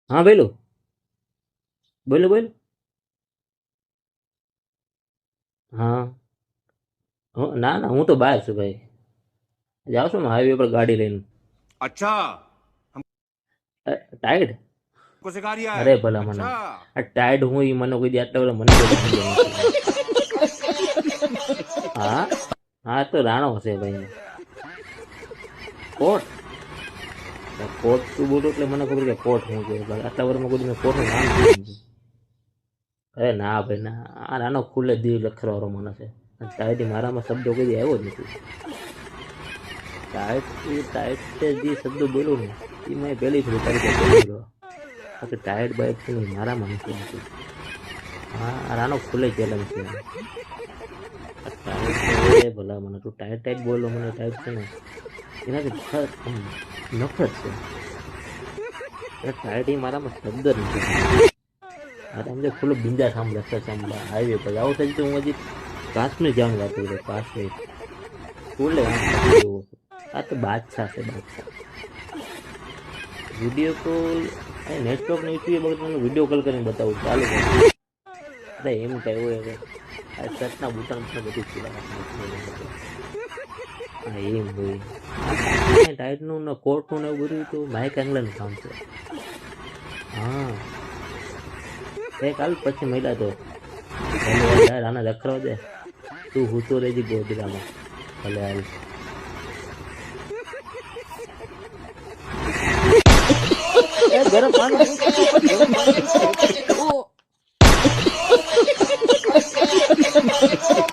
હા બોલો બોલો બોલો. હા ના ના હું તો બહાર છું ભાઈ. જાઉં છું હાઈવે પર ગાડી લઈને. अच्छा ટાઈડ हमको सिखा रिया है અરે ભલા મને अच्छा આ ટાઈડ હું એ મને કોઈ દી આટલા બધા મને કોઈ સમજ્યો નથી ભાઈ. હા હા તો રાણો હશે ભાઈ. કોટ કોટ તું બોલો એટલે મને ખબર કે કોટ હું કે આટલા વર્ષમાં કોઈ દી મેં કોટનું નામ નથી સાંભળ્યું. અરે ના ભાઈ ના આ નાનો ખુલ્લે દિલ લખરવાળો વાળો માણસ છે. ટાઈડ મારામાં શબ્દો કોઈ દી આવ્યો જ નથી. ટાઈટ એ ટાઈટ તે જે શબ્દ બોલ્યો ને એ મેં પહેલી ફરી તારી પાસે બોલ્યો. બાકી ટાઈટ બાઈટ છે ને મારામાં નથી આવતું. હા આ રાનો ખુલ્લે ચેલેન્જ છે. આ ટાઈટ છે ભલા મને તું ટાઈટ ટાઈટ બોલો મને ટાઈટ છે ને એનાથી નફરત છે. એટલે ટાઈટ એ મારામાં શબ્દ જ નથી. હા તમે ખુલ્લો બિંદા સાંભળે સાંભળે હાઈવે પર આવું થાય તો હું હજી કાશ્મીર જવાનું વાત કરું કાશ્મીર ખુલ્લે આ તો બાદશાહ છે બાદશાહ. વિડીયો કોલ નેટવર્ક ને યુટ્યુબ તમને વિડીયો કોલ કરીને બતાવું ચાલુ કરું. અરે એમ કઈ હોય હવે આ શર્ટના બુટન પણ બધું ખુલ્લા હા એમ હોય. ટાઈટનું ને કોટનું ને એવું બધું તો માઇક એંગલનું કામ છે. હા એક હાલ પછી મળ્યા તો યાર આને લખરાવ દે તું હું તો રહેજી ગોદરામાં ભલે હાલ. ગરમ પાણી